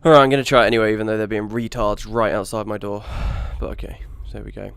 Alright, I'm going to try it anyway, even though they're being retards right outside my door. But okay, so there we go.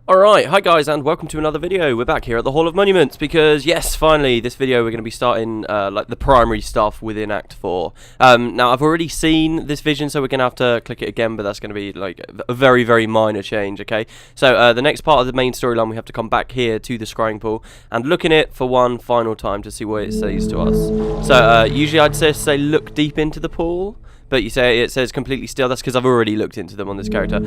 Alright, hi guys, and welcome to another video. We're back here at the Hall of Monuments, because yes, finally, this video we're going to be starting, like, the primary stuff within Act 4. Now, I've already seen this vision, so we're going to have to click it again, but that's going to be, like, a very, very minor change, okay? So, the next part of the main storyline, we have to come back here to the scrying pool, and look in it for one final time to see what it says to us. So, usually I'd say look deep into the pool. But you say it says completely still. That's because I've already looked into them on this character.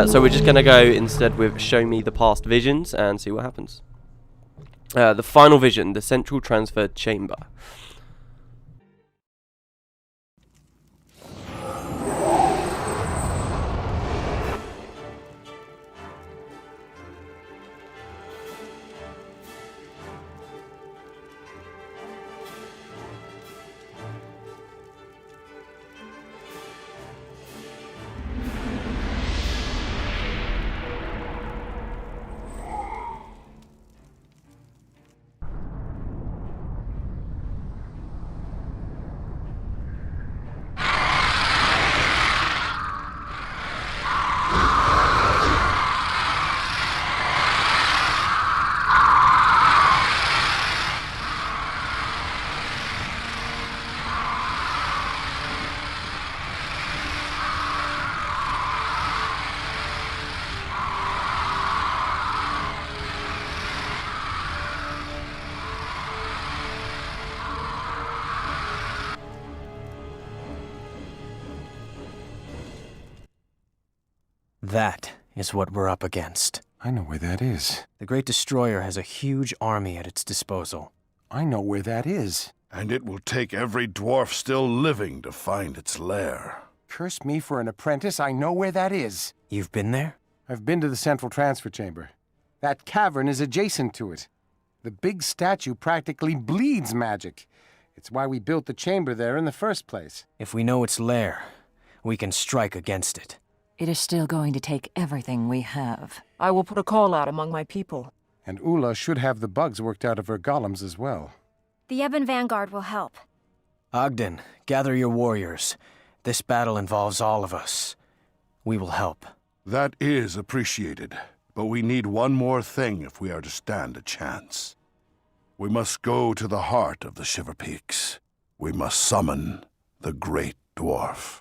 So we're just going to go instead with show me the past visions and see what happens. The final vision, the central transfer chamber. That is what we're up against. I know where that is. The Great Destroyer has a huge army at its disposal. I know where that is. And it will take every dwarf still living to find its lair. Curse me for an apprentice, I know where that is. You've been there? I've been to the central transfer chamber. That cavern is adjacent to it. The big statue practically bleeds magic. It's why we built the chamber there in the first place. If we know its lair, we can strike against it. It is still going to take everything we have. I will put a call out among my people. And Ula should have the bugs worked out of her golems as well. The Ebon Vanguard will help. Ogden, gather your warriors. This battle involves all of us. We will help. That is appreciated, but we need one more thing if we are to stand a chance. We must go to the heart of the Shiver Peaks. We must summon the Great Dwarf.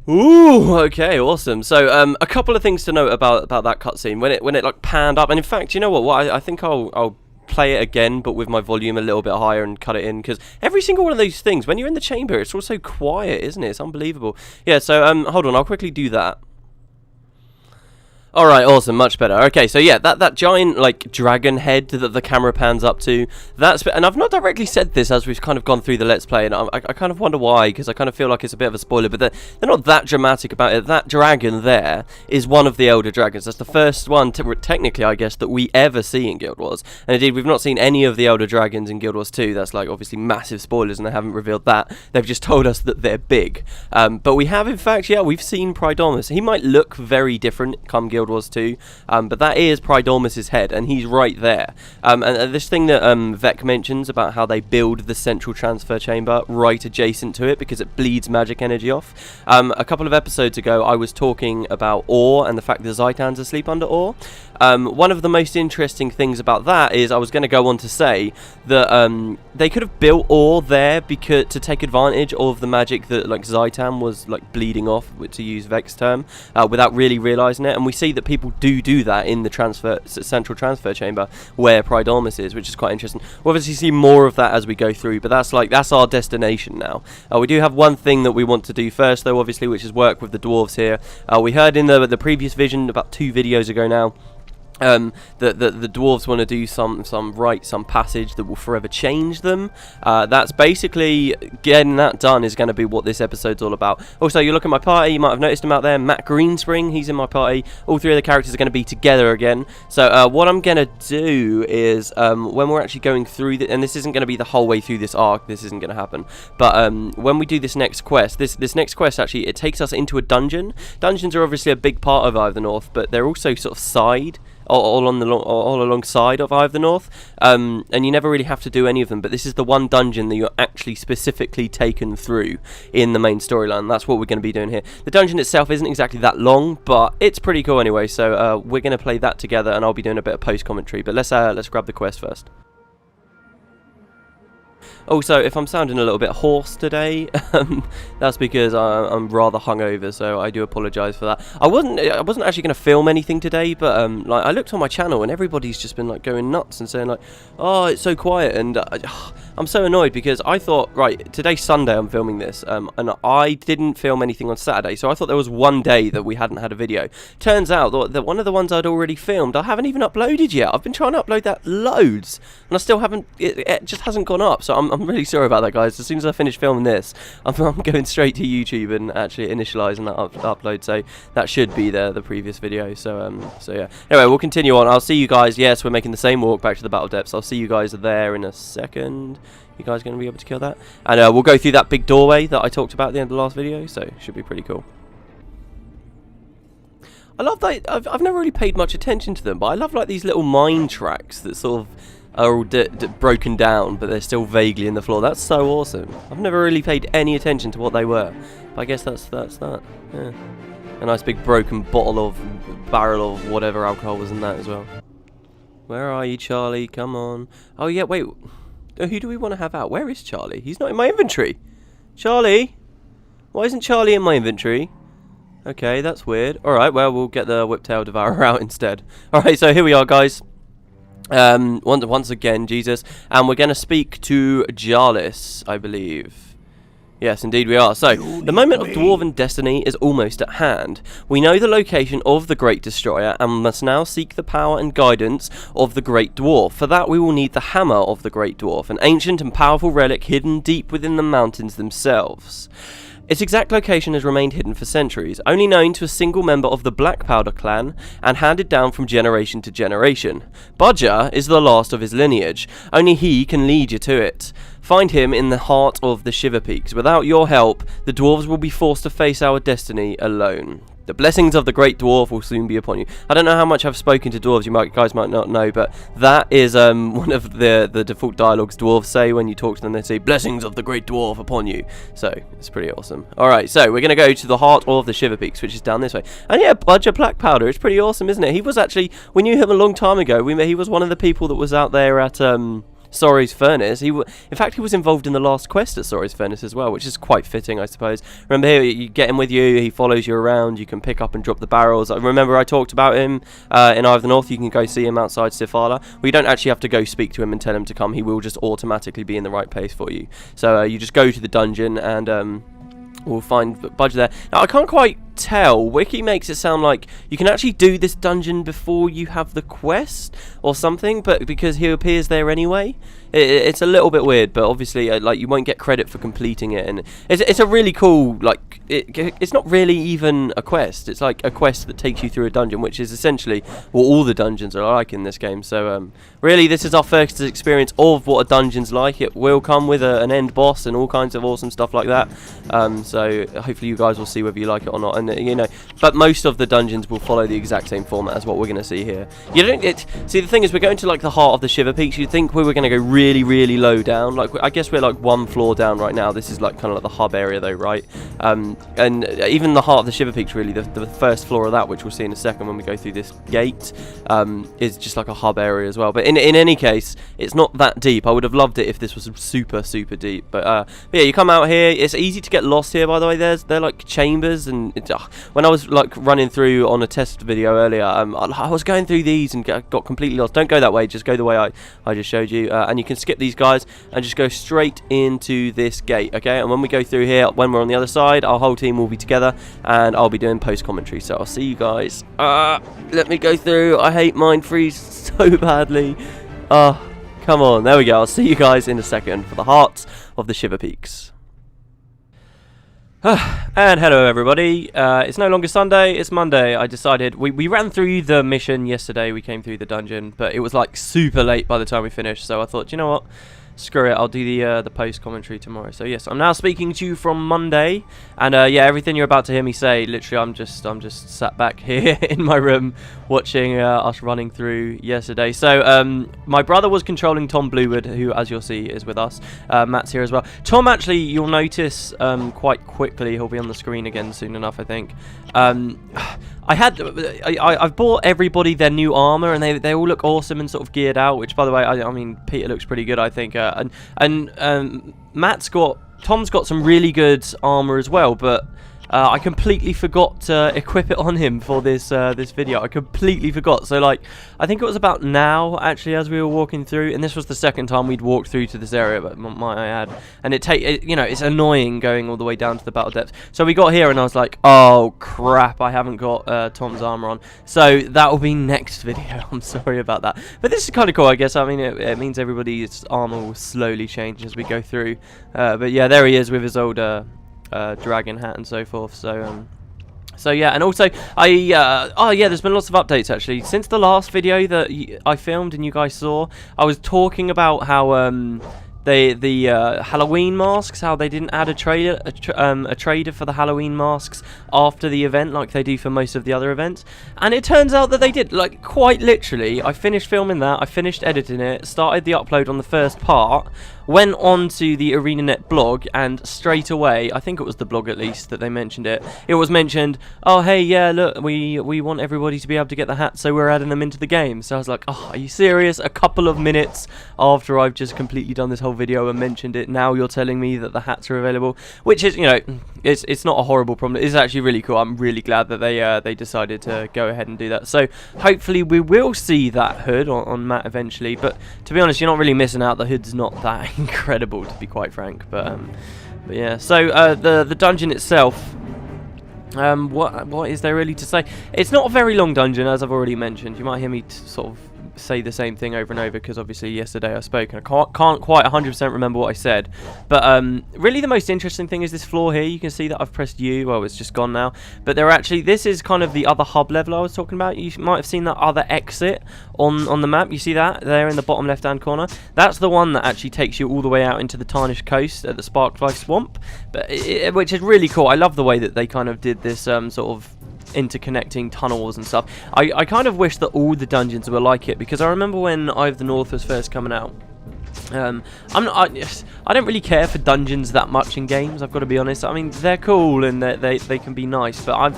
Ooh, okay, awesome. So, a couple of things to note about that cutscene when it like panned up, and in fact, you know what? I think I'll play it again, but with my volume a little bit higher and cut it in, because every single one of those things, when you're in the chamber, it's all so quiet, isn't it? It's unbelievable. Yeah. So, hold on, I'll quickly do that. Alright, awesome, much better. Okay, so yeah, that giant, like, dragon head that the camera pans up to, and I've not directly said this as we've kind of gone through the Let's Play, and I kind of wonder why, because I kind of feel like it's a bit of a spoiler, but they're not that dramatic about it. That dragon there is one of the Elder Dragons. That's the first one, technically, I guess, that we ever see in Guild Wars. And indeed, we've not seen any of the Elder Dragons in Guild Wars 2. That's, like, obviously massive spoilers, and they haven't revealed that. They've just told us that they're big. But we have, in fact, yeah, we've seen Pridomus. He might look very different come Guild Wars 2, but that is Pridomus' head, and he's right there. And this thing that Vec mentions about how they build the central transfer chamber right adjacent to it because it bleeds magic energy off. A couple of episodes ago, I was talking about ore and the fact that Zitans asleep under ore. One of the most interesting things about that is I was going to go on to say that they could have built ore there to take advantage of the magic that, like, Zitan was, like, bleeding off, to use Vec's term, without really realising it. And we see that people do that in the central transfer chamber where Pridomus is, which is quite interesting. We'll obviously see more of that as we go through, but that's our destination now. We do have one thing that we want to do first, though, obviously, which is work with the dwarves here. We heard in the previous vision about 2 videos ago now, the dwarves want to do some passage that will forever change them. That's basically getting that done is going to be what this episode's all about. Also, you look at my party, you might have noticed him out there, Matt Greenspring, he's in my party. All 3 of the characters are going to be together again. So what I'm going to do is when we're actually going through and this isn't going to be the whole way through this arc, this isn't going to happen, but when we do this next quest, this next quest actually, it takes us into a dungeon. Dungeons are obviously a big part of Eye of the North, but they're also sort of side all alongside of Eye of the North, and you never really have to do any of them. But this is the one dungeon that you're actually specifically taken through in the main storyline. That's what we're going to be doing here. The dungeon itself isn't exactly that long, but it's pretty cool anyway. So we're going to play that together, and I'll be doing a bit of post commentary. But let's grab the quest first. Also, if I'm sounding a little bit hoarse today, that's because I'm rather hungover, so I do apologise for that. I wasn't actually going to film anything today, but like I looked on my channel and everybody's just been like going nuts and saying like, "Oh, it's so quiet," and I'm so annoyed because I thought, right, today's Sunday, I'm filming this, and I didn't film anything on Saturday, so I thought there was one day that we hadn't had a video. Turns out that one of the ones I'd already filmed, I haven't even uploaded yet. I've been trying to upload that loads, and I still haven't. It just hasn't gone up, so I'm really sorry about that, guys. As soon as I finish filming this, I'm going straight to YouTube and actually initialising that upload, so that should be the previous video. So yeah. Anyway, we'll continue on. I'll see you guys. Yes, we're making the same walk back to the Battle Depths. I'll see you guys there in a second. You guys going to be able to kill that? And we'll go through that big doorway that I talked about at the end of the last video, so it should be pretty cool. I love that. I've never really paid much attention to them, but I love like these little mine tracks that sort of are all broken down, but they're still vaguely in the floor. That's so awesome. I've never really paid any attention to what they were, but I guess that's that. Yeah. A nice big broken barrel of whatever alcohol was in that as well. Where are you, Charlie? Come on. Oh yeah, wait. Who do we want to have out? Where is Charlie? He's not in my inventory. Charlie? Why isn't Charlie in my inventory? Okay, that's weird. Alright, well, we'll get the Whiptail Devourer out instead. Alright, so here we are, guys. Once again, Jesus, and we're going to speak to Jarlis, I believe. Yes, indeed we are. So, the moment of Dwarven destiny is almost at hand. We know the location of the Great Destroyer and must now seek the power and guidance of the Great Dwarf. For that we will need the Hammer of the Great Dwarf, an ancient and powerful relic hidden deep within the mountains themselves. Its exact location has remained hidden for centuries, only known to a single member of the Black Powder clan and handed down from generation to generation. Budger is the last of his lineage. Only he can lead you to it. Find him in the heart of the Shiver Peaks. Without your help, the dwarves will be forced to face our destiny alone. The blessings of the Great Dwarf will soon be upon you. I don't know how much I've spoken to dwarves, you guys might not know, but that is one of the default dialogues dwarves say when you talk to them. They say, blessings of the Great Dwarf upon you. So, it's pretty awesome. Alright, so we're going to go to the heart of the Shiver Peaks, which is down this way. And yeah, Budger Black Powder, it's pretty awesome, isn't it? He was actually, we knew him a long time ago. He was one of the people that was out there at Sorry's Furnace. In fact, he was involved in the last quest at Sorry's Furnace as well, which is quite fitting, I suppose. Remember here, you get him with you, he follows you around, you can pick up and drop the barrels. I remember I talked about him in Eye of the North. You can go see him outside Sifala. We don't actually have to go speak to him and tell him to come. He will just automatically be in the right place for you. So you just go to the dungeon and we'll find Budge there. Now, I can't quite tell. Wiki makes it sound like you can actually do this dungeon before you have the quest or something, but because he appears there anyway, it's a little bit weird. But obviously, like, you won't get credit for completing it, and it's a really cool, like, it's not really even a quest. It's like a quest that takes you through a dungeon, which is essentially what all the dungeons are like in this game. So really, this is our first experience of what a dungeon's like. It will come with an end boss and all kinds of awesome stuff like that. So hopefully you guys will see whether you like it or not. And you know, but most of the dungeons will follow the exact same format as what we're going to see here. You don't see, the thing is, we're going to like the heart of the Shiver Peaks. You'd think we were going to go really low down. Like, I guess we're like one floor down right now. This is like kind of like the hub area though, right? And even the heart of the Shiver Peaks, really, the first floor of that, which we'll see in a second when we go through this gate, is just like a hub area as well. But in any case, it's not that deep. I would have loved it if this was super deep. But yeah, you come out here. It's easy to get lost here, by the way. They're like chambers, and when I was like running through on a test video earlier, I was going through these and got completely lost. Don't go that way, just go the way I just showed you, and you can skip these guys and just go straight into this gate, okay? And when we go through here, when we're on the other side, our whole team will be together and I'll be doing post commentary, so I'll see you guys. Let me go through. I hate mind freeze so badly. Come on, there we go. I'll see you guys in a second for the heart of the Shiver Peaks. And hello everybody, it's no longer Sunday, it's Monday. I decided, we ran through the mission yesterday, we came through the dungeon, but it was like super late by the time we finished, so I thought, you know what, screw it, I'll do the post commentary tomorrow. So yes, I'm now speaking to you from Monday, and yeah, everything you're about to hear me say, literally, I'm just sat back here in my room watching us running through yesterday. So my brother was controlling Tom Bluewood, who, as you'll see, is with us. Matt's here as well. Tom, actually, you'll notice quite quickly, he'll be on the screen again soon enough, I think. I've bought everybody their new armor, and they all look awesome and sort of geared out. Which, by the way, I mean, Peter looks pretty good, I think. And Tom's got some really good armor as well, but I completely forgot to equip it on him for this video. I completely forgot. So, like, I think it was about now, actually, as we were walking through, and this was the second time we'd walked through to this area, but might I add. And you know, it's annoying going all the way down to the battle depths. So we got here, and I was like, oh crap, I haven't got Tom's armor on. So that will be next video. I'm sorry about that, but this is kind of cool, I guess. I mean, it means everybody's armor will slowly change as we go through. But yeah, there he is with his old dragon hat and so forth. So yeah, and also oh yeah, there's been lots of updates actually since the last video that I filmed and you guys saw. I was talking about how the Halloween masks, how they didn't add a trader for the Halloween masks after the event like they do for most of the other events, and it turns out that they did. Like, quite literally, I finished filming that, I finished editing it, started the upload on the first part, went on to the Arenanet blog, and straight away, I think it was the blog at least that they mentioned it, it was mentioned, oh hey, yeah, look, we want everybody to be able to get the hats, so we're adding them into the game. So I was like, oh, are you serious? A couple of minutes after I've just completely done this whole video and mentioned it, now you're telling me that the hats are available, which is, you know, it's not a horrible problem. It's actually really cool. I'm really glad that they decided to go ahead and do that. So hopefully we will see that hood on Matt eventually, but to be honest, you're not really missing out. The hood's not that incredible, to be quite frank, but yeah. So the dungeon itself, what is there really to say? It's not a very long dungeon, as I've already mentioned. You might hear me sort of say the same thing over and over, because obviously yesterday I spoke and I can't quite 100% remember what I said, but really the most interesting thing is this floor here. You can see that I've pressed U. Well, it's just gone now, but this is kind of the other hub level I was talking about. You might have seen that other exit on the map. You see that there in the bottom left hand corner? That's the one that actually takes you all the way out into the Tarnished Coast at the Sparklife Swamp, but which is really cool. I love the way that they kind of did this sort of interconnecting tunnels and stuff. I kind of wish that all the dungeons were like it, because I remember when Eye of the North was first coming out, I don't really care for dungeons that much in games, I've got to be honest. I mean, they're cool and they can be nice, but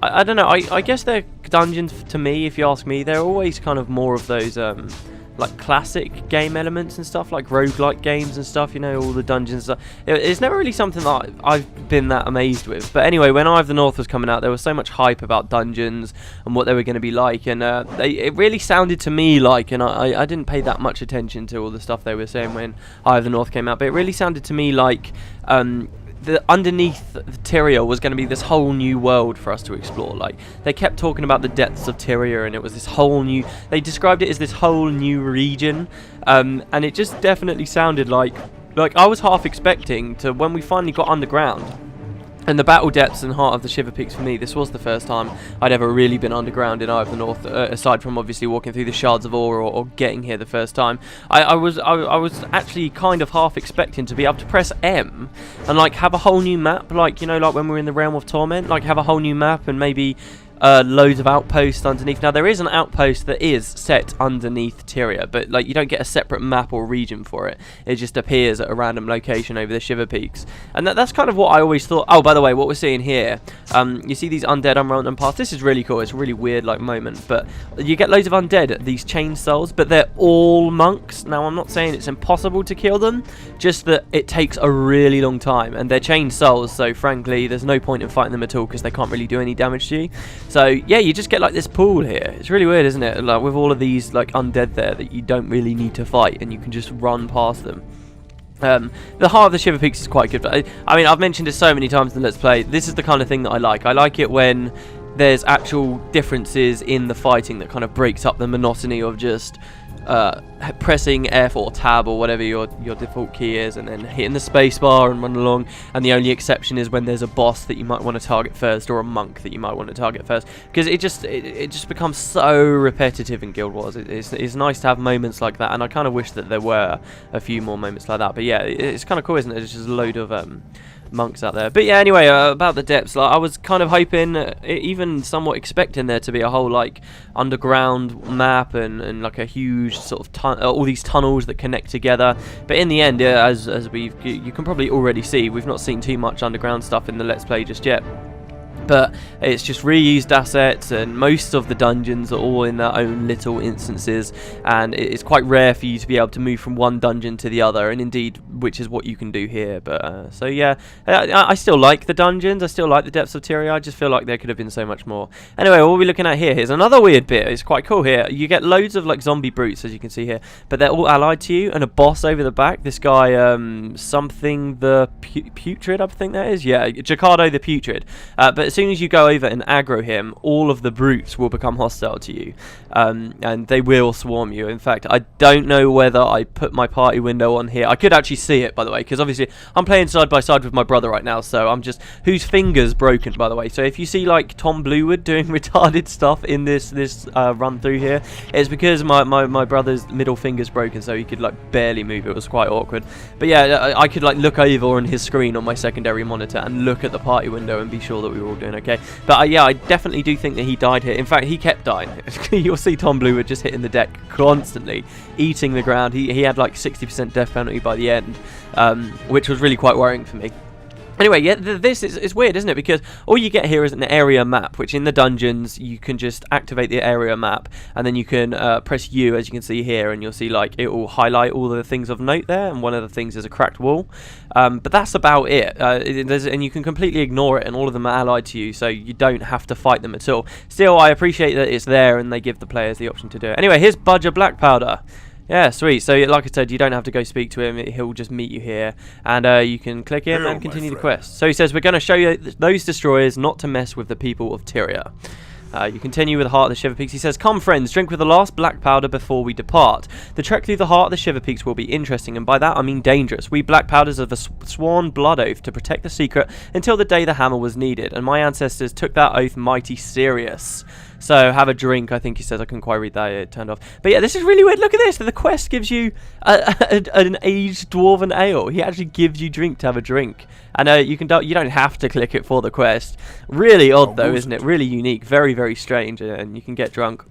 I don't know, I guess they're dungeons, to me, if you ask me, they're always kind of more of those like classic game elements and stuff, like roguelike games and stuff, you know, all the dungeons stuff. It's never really something that I've been that amazed with. But anyway, when Eye of the North was coming out, there was so much hype about dungeons and what they were going to be like, and it really sounded to me like, and I didn't pay that much attention to all the stuff they were saying when Eye of the North came out, but it really sounded to me like underneath Tyria was going to be this whole new world for us to explore. Like, they kept talking about the depths of Tyria, and it was this whole new, they described it as this whole new region, and it just definitely sounded like I was half expecting to, when we finally got underground, and the battle depths and heart of the Shiver Peaks, for me, this was the first time I'd ever really been underground in Eye of the North, aside from obviously walking through the Shards of Ore or getting here the first time. I was actually kind of half expecting to be able to press M and like have a whole new map, like, you know, like when we were in the Realm of Torment, like have a whole new map and maybe loads of outposts underneath. Now, there is an outpost that is set underneath Tyria, but like you don't get a separate map or region for it. It just appears at a random location over the Shiver Peaks, and that's kind of what I always thought. Oh, by the way, what we're seeing here, you see these undead unmountain paths. This is really cool. It's a really weird like moment, but you get loads of undead, these chained souls, but they're all monks. Now, I'm not saying it's impossible to kill them, just that it takes a really long time, and they're chained souls, so frankly there's no point in fighting them at all because they can't really do any damage to you. So yeah, you just get like this pool here. It's really weird, isn't it? Like with all of these like undead there that you don't really need to fight, and you can just run past them. The heart of the Shiver Peaks is quite good. But I mean, I've mentioned it so many times in Let's Play. This is the kind of thing that I like. I like it when there's actual differences in the fighting that kind of breaks up the monotony of just pressing F or Tab or whatever your default key is, and then hitting the space bar and run along. And the only exception is when there's a boss that you might want to target first, or a monk that you might want to target first, because it just becomes so repetitive in Guild Wars. It's nice to have moments like that, and I kind of wish that there were a few more moments like that. But yeah, it's kind of cool, isn't it? It's just a load of monks out there. But yeah, anyway, about the depths, like, I was kind of hoping, even somewhat expecting there to be a whole like underground map and like a huge sort of all these tunnels that connect together. But in the end, as you can probably already see, we've not seen too much underground stuff in the Let's Play just yet. But it's just reused assets, and most of the dungeons are all in their own little instances, and it's quite rare for you to be able to move from one dungeon to the other, and indeed, which is what you can do here. But so yeah, I still like the dungeons, I still like the depths of Tyria. I just feel like there could have been so much more. Anyway, what we're looking at here, here's another weird bit. It's quite cool here. You get loads of like zombie brutes, as you can see here, but they're all allied to you, and a boss over the back, this guy, something the Putrid, I think that is, yeah, Jacardo the Putrid. But as soon as you go over and aggro him, all of the brutes will become hostile to you, and they will swarm you. In fact, I don't know whether I put my party window on here. I could actually see it, by the way, because obviously I'm playing side by side with my brother right now, so I'm just, whose finger's broken, by the way. So if you see like Tom Bluewood doing retarded stuff in this run through here, it's because my brother's middle finger's broken, so he could like barely move. It was quite awkward. But yeah, I could like look over on his screen on my secondary monitor and look at the party window and be sure that we were all doing okay. But yeah, I definitely do think that he died here. In fact, he kept dying. You'll see Tom Bluewood just hitting the deck constantly, eating the ground. He had like 60% death penalty by the end, which was really quite worrying for me. Anyway, yeah, this is weird, isn't it? Because all you get here is an area map, which in the dungeons you can just activate the area map, and then you can press U, as you can see here, and you'll see like it will highlight all the things of note there, and one of the things is a cracked wall. But that's about it. And you can completely ignore it, and all of them are allied to you, so you don't have to fight them at all. Still, I appreciate that it's there, and they give the players the option to do it. Anyway, here's Budger Black Powder. Yeah, sweet. So, like I said, you don't have to go speak to him. He'll just meet you here, and you can click him and continue the quest. So he says, we're going to show you those destroyers not to mess with the people of Tyria. You continue with the Heart of the Shiver Peaks. He says, come friends, drink with the last black powder before we depart. The trek through the Heart of the Shiver Peaks will be interesting, and by that I mean dangerous. We black powders have a sworn blood oath to protect the secret until the day the hammer was needed, and my ancestors took that oath mighty serious. So have a drink, I think he says. I couldn't quite read that, it turned off. But yeah, this is really weird. Look at this. The quest gives you an aged dwarven ale. He actually gives you drink to have a drink. And you don't have to click it for the quest. Really odd though, isn't it? Really unique. Very, very strange, and you can get drunk.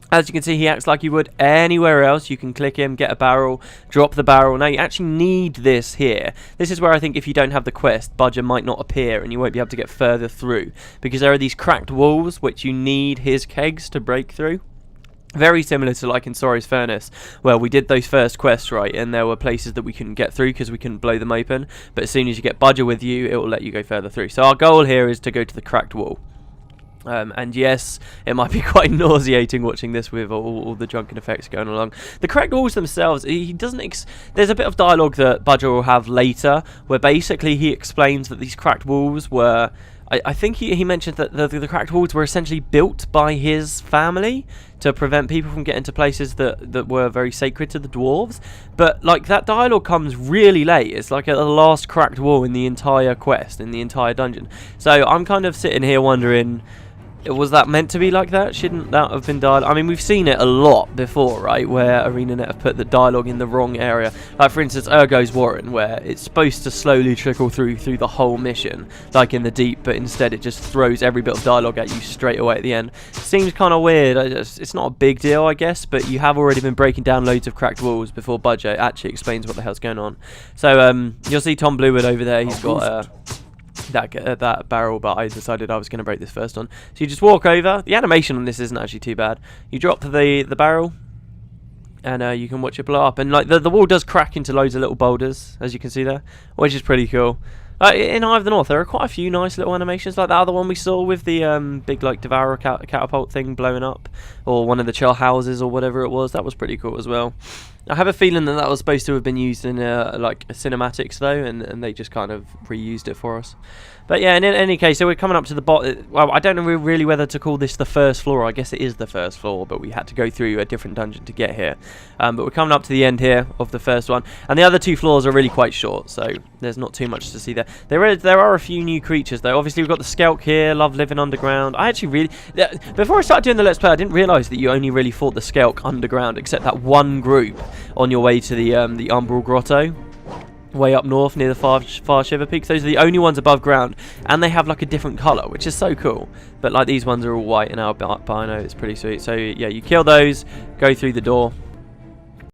As you can see, he acts like you would anywhere else. You can click him, get a barrel, drop the barrel. Now, you actually need this here. This is where I think if you don't have the quest, Budger might not appear, and you won't be able to get further through, because there are these cracked walls which you need his kegs to break through. Very similar to like in Sorry's Furnace, where we did those first quests, right, and there were places that we couldn't get through because we couldn't blow them open. But as soon as you get Budger with you, it will let you go further through. So our goal here is to go to the cracked wall. And yes, it might be quite nauseating watching this with all the drunken effects going along. The cracked walls themselves, he doesn't. There's a bit of dialogue that Budger will have later, where basically he explains that these cracked walls were. I think he mentioned that the cracked walls were essentially built by his family to prevent people from getting to places that were very sacred to the dwarves. But like that dialogue comes really late. It's like the last cracked wall in the entire quest, in the entire dungeon. So I'm kind of sitting here wondering, was that meant to be like that? Shouldn't that have been dialogue? I mean, we've seen it a lot before, right? Where Arenanet have put the dialogue in the wrong area. Like, for instance, Urgo's Warren, where it's supposed to slowly trickle through the whole mission, like in the deep, but instead it just throws every bit of dialogue at you straight away at the end. Seems kind of weird. It's not a big deal, I guess, but you have already been breaking down loads of cracked walls before Budger actually explains what the hell's going on. So, you'll see Tom Bluewood over there. He's got that barrel, but I decided I was going to break this first one. So you just walk over. The animation on this isn't actually too bad. You drop the barrel, and you can watch it blow up. And like the wall does crack into loads of little boulders, as you can see there, which is pretty cool. In Eye of the North, there are quite a few nice little animations, like that other one we saw with the big like Devourer catapult thing blowing up, or one of the chill houses or whatever it was. That was pretty cool as well. I have a feeling that that was supposed to have been used in like a cinematics though, and they just kind of reused it for us. But yeah, in any case, so we're coming up to the bottom. Well, I don't know really whether to call this the first floor. I guess it is the first floor, but we had to go through a different dungeon to get here. But we're coming up to the end here of the first one, and the other two floors are really quite short, so there's not too much to see there. There are a few new creatures though. Obviously, we've got the Skelk here. Love living underground. I actually really before I started doing the Let's Play, I didn't realise that you only really fought the Skelk underground, except that one group on your way to the Umbral Grotto. Way up north near the far Shiver Peaks. Those are the only ones above ground, and they have like a different colour, which is so cool. But like these ones are all white in our albino. It's pretty sweet. So yeah, you kill those, go through the door,